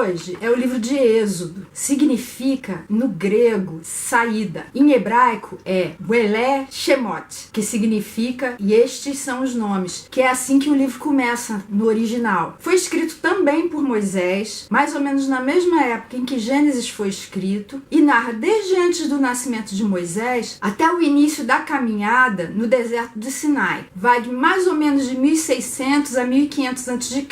hoje é o livro de Êxodo. Significa, no grego, saída. Em hebraico é Weleh Shemot, que significa e estes são os nomes, que é assim que o livro começa no original. Foi escrito também por Moisés, mais ou menos na mesma época em que Gênesis foi escrito, e narra desde antes do nascimento de Moisés até o início da caminhada no deserto de Sinai. Vai de mais ou menos de 1600 a 1500 a.C.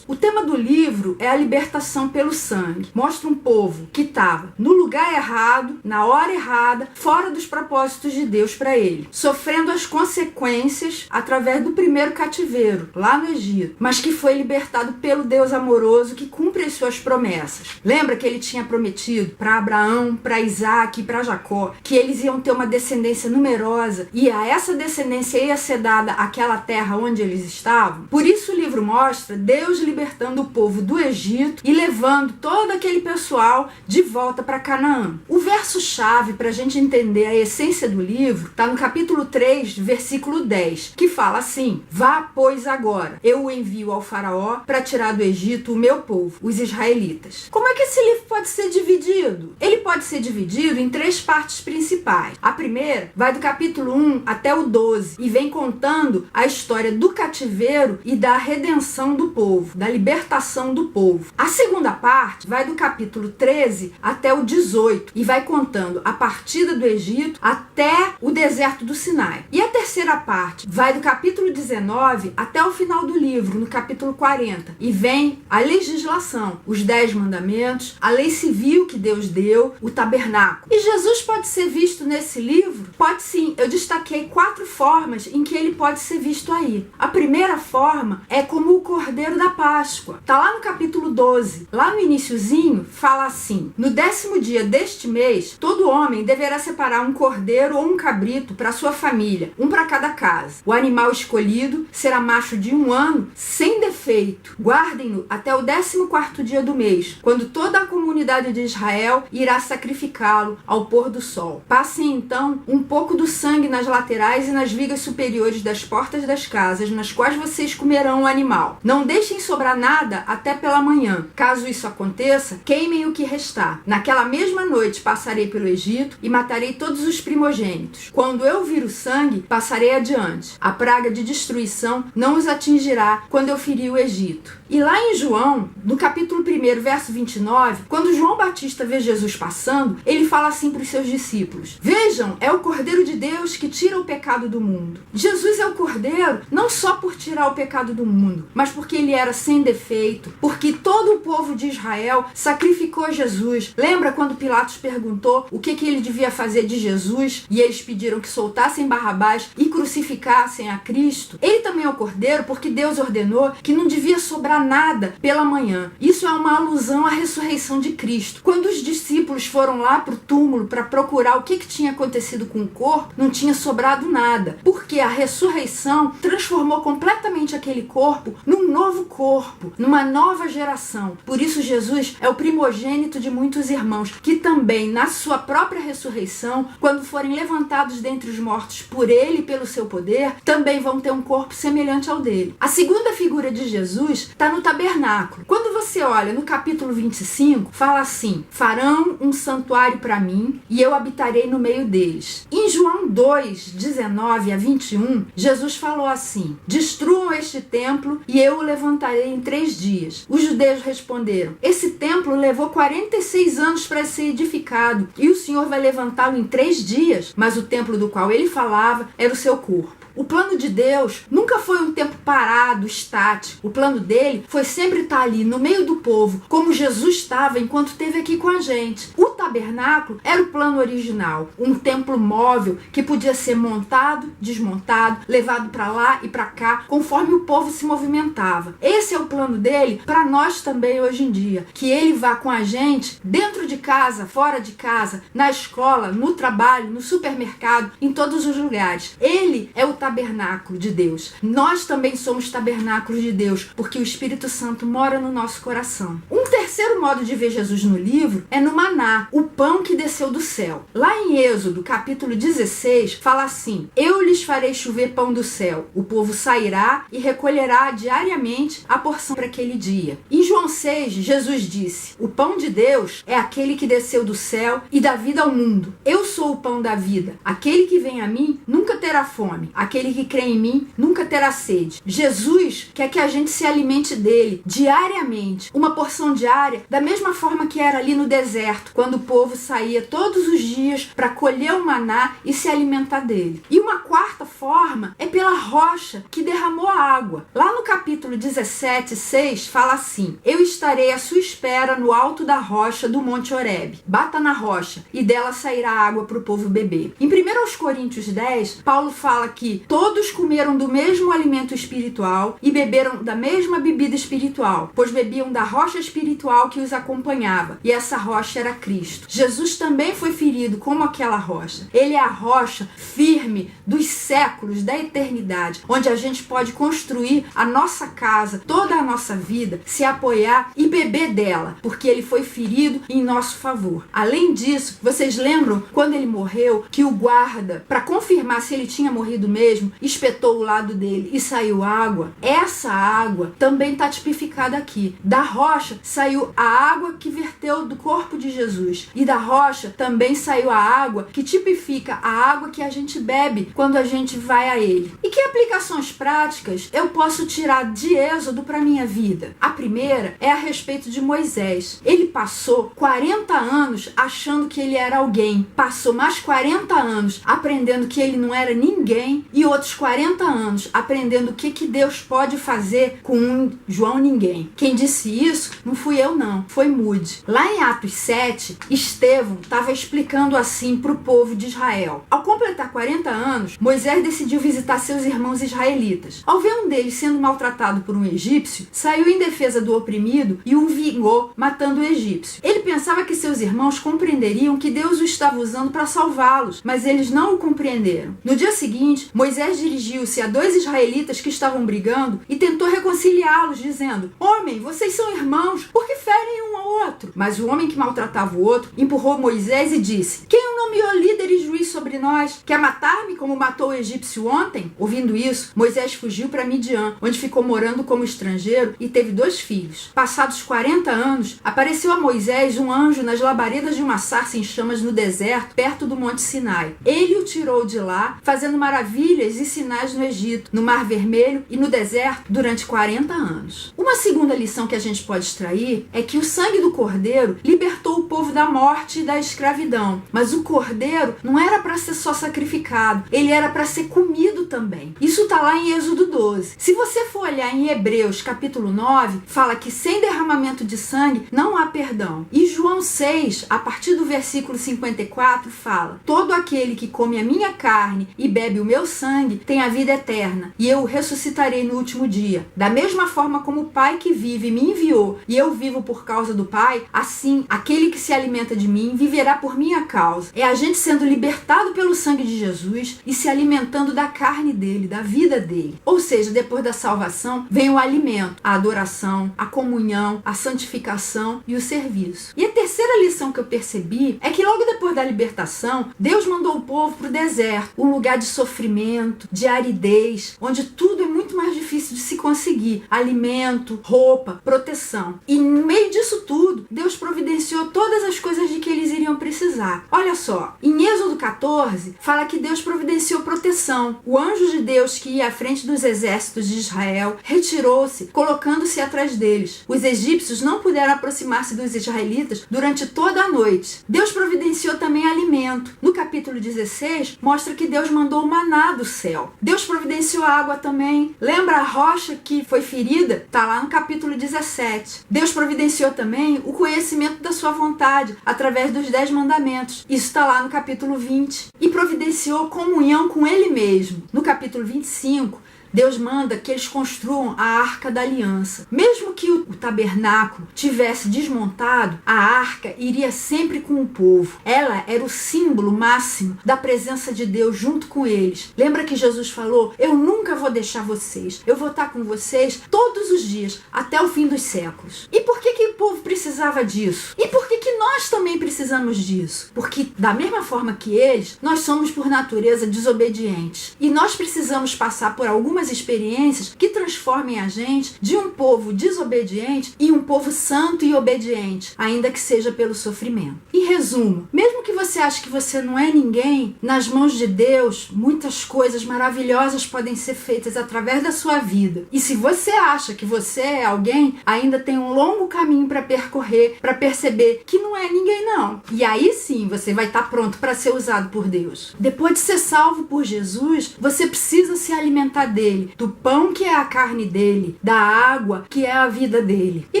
O tema do livro é a libertação pelo sangue. Mostra um povo que estava no lugar errado, na hora errada, fora dos propósitos de Deus para ele, sofrendo as consequências através do primeiro cativeiro, lá no Egito, mas que foi libertado pelo Deus amoroso que cumpre as suas promessas. Lembra que ele tinha prometido para Abraão, para Isaac e para Jacó que eles iam ter uma descendência numerosa e a essa descendência ia ser dada aquela terra onde eles estavam? Por isso o livro mostra Deus libertando o povo do Egito e levando todo aquele pessoal de volta para Canaã. O verso-chave para a gente entender a essência do livro está no capítulo 3, versículo 10, que fala assim: vá, pois, agora, eu o envio ao faraó para tirar do Egito o meu povo, os israelitas. Como é que esse livro pode ser dividido? Ele pode ser dividido em 3 partes principais. A primeira vai do capítulo 1 até o 12 e vem contando a história do cativeiro e da redenção do povo, da libertação do povo. A segunda parte vai do capítulo 13 até o 18 e vai contando a partida do Egito até o deserto do Sinai. E a terceira parte vai do capítulo 19 até o final do livro, no capítulo 40, e vem a legislação, os 10 mandamentos, a lei civil que Deus deu, o tabernáculo. E Jesus pode ser visto nesse livro? Pode sim. Eu destaquei 4 formas em que ele pode ser visto aí. A primeira forma é como o Cordeiro da Páscoa. Tá lá no capítulo 12. Lá no iniciozinho fala assim: no 10º dia deste mês, todo homem deverá separar um cordeiro ou um cabrito para sua família, um para cada casa. O animal escolhido será macho de 1 ano, sem defeito. Guardem-no até o 14º dia do mês, quando toda a comunidade de Israel irá sacrificá-lo ao pôr do sol. Passem então um pouco do sangue nas laterais e nas vigas superiores das portas das casas, nas quais vocês comerão o animal. Não deixem sobrar nada até pela manhã. Caso isso aconteça, queimem o que restar. Naquela mesma noite passarei pelo Egito e matarei todos os primogênitos. Quando eu vir o sangue, passarei adiante. A praga de destruição não os atingirá quando eu ferir o Egito. E lá em João, no capítulo 1, verso 29, quando João Batista vê Jesus passando, ele fala assim para os seus discípulos: vejam, é o Cordeiro de Deus que tira o pecado do mundo. Jesus é o Cordeiro não só por tirar o pecado do mundo, mas porque ele era sem defeito, porque todo o povo de Israel sacrificou Jesus. Lembra quando Pilatos perguntou o que ele devia fazer de Jesus e eles pediram que soltassem Barrabás e crucificassem a Cristo? Ele também é o Cordeiro porque Deus ordenou que não devia sobrar nada pela manhã. Isso é uma alusão à ressurreição de Cristo. Quando os discípulos foram lá para o túmulo para procurar o que tinha acontecido com o corpo, não tinha sobrado nada, porque a ressurreição transformou completamente aquele corpo num novo corpo, numa nova geração. Por isso Jesus é o primogênito de muitos irmãos, que também na sua própria ressurreição, quando forem levantados dentre os mortos por ele e pelo seu poder, também vão ter um corpo semelhante ao dele. A segunda figura de Jesus está no tabernáculo. Quando você olha no capítulo 25, fala assim: farão um santuário para mim e eu habitarei no meio deles. Em João 2, 19 a 21, Jesus falou assim: destruam este templo e eu o levantarei em 3 dias. Os judeus responderam: esse templo levou 46 anos para ser edificado e o Senhor vai levantá-lo em 3 dias? Mas o templo do qual ele falava era o seu corpo. O plano de Deus nunca foi um tempo parado, estático. O plano dele foi sempre estar ali no meio do povo, como Jesus estava enquanto esteve aqui com a gente. O tabernáculo era o plano original, um templo móvel que podia ser montado, desmontado, levado para lá e para cá, conforme o povo se movimentava. Esse é o plano dele para nós também hoje em dia, que ele vá com a gente dentro de casa, fora de casa, na escola, no trabalho, no supermercado, em todos os lugares. Ele é o tabernáculo de Deus. Nós também somos tabernáculos de Deus, porque o Espírito Santo mora no nosso coração. Um terceiro modo de ver Jesus no livro é no maná, o pão que desceu do céu. Lá em Êxodo, capítulo 16, fala assim: eu lhes farei chover pão do céu. O povo sairá e recolherá diariamente a porção para aquele dia. Em João 6, Jesus disse: o pão de Deus é aquele que desceu do céu e dá vida ao mundo. Eu sou o pão da vida. Aquele que vem a mim nunca terá fome. Aquele que crê em mim nunca terá sede. Jesus quer que a gente se alimente dele diariamente, uma porção diária, da mesma forma que era ali no deserto, quando o povo saía todos os dias para colher o maná e se alimentar dele. E uma quarta forma é pela rocha que derramou a água. Lá no capítulo 17, 6, fala assim: eu estarei à sua espera no alto da rocha do Monte Horebe. Bata na rocha e dela sairá água para o povo beber. Em 1 Coríntios 10, Paulo fala que todos comeram do mesmo alimento espiritual e beberam da mesma bebida espiritual, pois bebiam da rocha espiritual que os acompanhava, e essa rocha era Cristo. Jesus também foi ferido como aquela rocha. Ele é a rocha firme dos séculos, da eternidade, onde a gente pode construir a nossa casa, toda a nossa vida, se apoiar e beber dela, porque ele foi ferido em nosso favor. Além disso, vocês lembram quando ele morreu, que o guarda, para confirmar se ele tinha morrido mesmo, espetou o lado dele e saiu água? Essa água também está tipificada aqui. Da rocha saiu a água que verteu do corpo de Jesus, e da rocha também saiu a água que tipifica a água que a gente bebe quando a gente vai a ele. E que aplicações práticas eu posso tirar de Êxodo para minha vida? A primeira é a respeito de Moisés. Ele passou 40 anos achando que ele era alguém, passou mais 40 anos aprendendo que ele não era ninguém, e outros 40 anos aprendendo o que Deus pode fazer com um João ninguém. Quem disse isso não fui eu não, foi Moody. Lá em Atos 7, Estevão estava explicando assim para o povo de Israel. Ao completar 40 anos, Moisés decidiu visitar seus irmãos israelitas. Ao ver um deles sendo maltratado por um egípcio, saiu em defesa do oprimido e o vingou, matando o egípcio. Ele pensava que seus irmãos compreenderiam que Deus o estava usando para salvá-los, mas eles não o compreenderam. No dia seguinte, Moisés dirigiu-se a 2 israelitas que estavam brigando e tentou reconciliá-los, dizendo: homem, vocês são irmãos, por que ferem um ao outro? Mas o homem que maltratava o outro empurrou Moisés e disse: quem o nomeou líder e juiz sobre nós? Quer matar-me como matou o egípcio ontem? Ouvindo isso, Moisés fugiu para Midian, onde ficou morando como estrangeiro e teve 2 filhos. Passados 40 anos, apareceu a Moisés um anjo nas labaredas de uma sarça em chamas no deserto, perto do Monte Sinai. Ele o tirou de lá, fazendo maravilhas e sinais no Egito, no Mar Vermelho e no deserto durante 40 anos. Uma segunda lição que a gente pode extrair é que o sangue do Cordeiro libertou o povo da morte e da escravidão, mas o Cordeiro não era para ser só sacrificado, ele era para ser comido também. Isso está lá em Êxodo 12. Se você for olhar em Hebreus capítulo 9, fala que sem derramamento de sangue não há perdão. E João 6, a partir do versículo 54, fala: todo aquele que come a minha carne e bebe o meu sangue tem a vida eterna, e eu o ressuscitarei no último dia. Da mesma forma como o Pai que vive me enviou, e eu vivo por causa do Pai, assim aquele que se alimenta de mim viverá por minha causa. É a gente sendo libertado pelo sangue de Jesus e se alimentando da carne dele, da vida dele. Ou seja, depois da salvação vem o alimento, a adoração, a comunhão, a santificação e o serviço. E a terceira lição que eu percebi é que logo depois da libertação, Deus mandou o povo para o deserto, um lugar de sofrimento, de aridez, onde tudo é muito mais difícil de se conseguir: alimento, roupa, proteção. E no meio disso tudo, Deus providenciou todas as coisas de que eles iriam precisar. Olha só, em Êxodo 14, fala que Deus providenciou proteção. O anjo de Deus que ia à frente dos exércitos de Israel retirou-se, colocando-se atrás deles. Os egípcios não puderam aproximar-se dos israelitas durante toda a noite. Deus providenciou também alimento. No capítulo 16, mostra que Deus mandou o maná do céu. Deus providenciou água também. Lembra a rocha que foi ferida? Está lá no capítulo 17. Deus providenciou também o conhecimento da sua vontade, através dos 10 mandamentos. Isso está lá no capítulo 20. E providenciou comunhão com Ele mesmo. No capítulo 25, Deus manda que eles construam a Arca da Aliança. Mesmo que o tabernáculo tivesse desmontado, a arca iria sempre com o povo. Ela era o símbolo máximo da presença de Deus junto com eles. Lembra que Jesus falou: eu nunca vou deixar vocês, eu vou estar com vocês todos os dias, até o fim dos séculos. E por que o povo precisava disso? E por que nós também precisamos disso? Porque da mesma forma que eles, nós somos por natureza desobedientes. E nós precisamos passar por algumas experiências que transformem a gente de um povo desobediente em um povo santo e obediente, ainda que seja pelo sofrimento. Em resumo, mesmo que você ache que você não é ninguém, nas mãos de Deus, muitas coisas maravilhosas podem ser feitas através da sua vida. E se você acha que você é alguém, ainda tem um longo caminho para percorrer, para perceber que não é ninguém não. E aí sim, você vai estar pronto para ser usado por Deus. Depois de ser salvo por Jesus, você precisa se alimentar dele, do pão que é a carne dele, da água que é a vida dele. E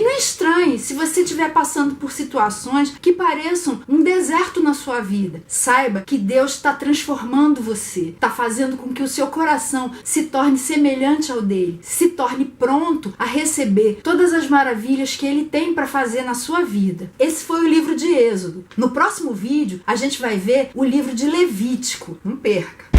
não estranhe se você estiver passando por situações que pareçam um deserto na sua vida. Saiba que Deus está transformando você, está fazendo com que o seu coração se torne semelhante ao dele, se torne pronto a receber todas as maravilhas que ele tem para fazer na sua vida. Esse foi o livro de Êxodo. No próximo vídeo, a gente vai ver o livro de Levítico. Não perca!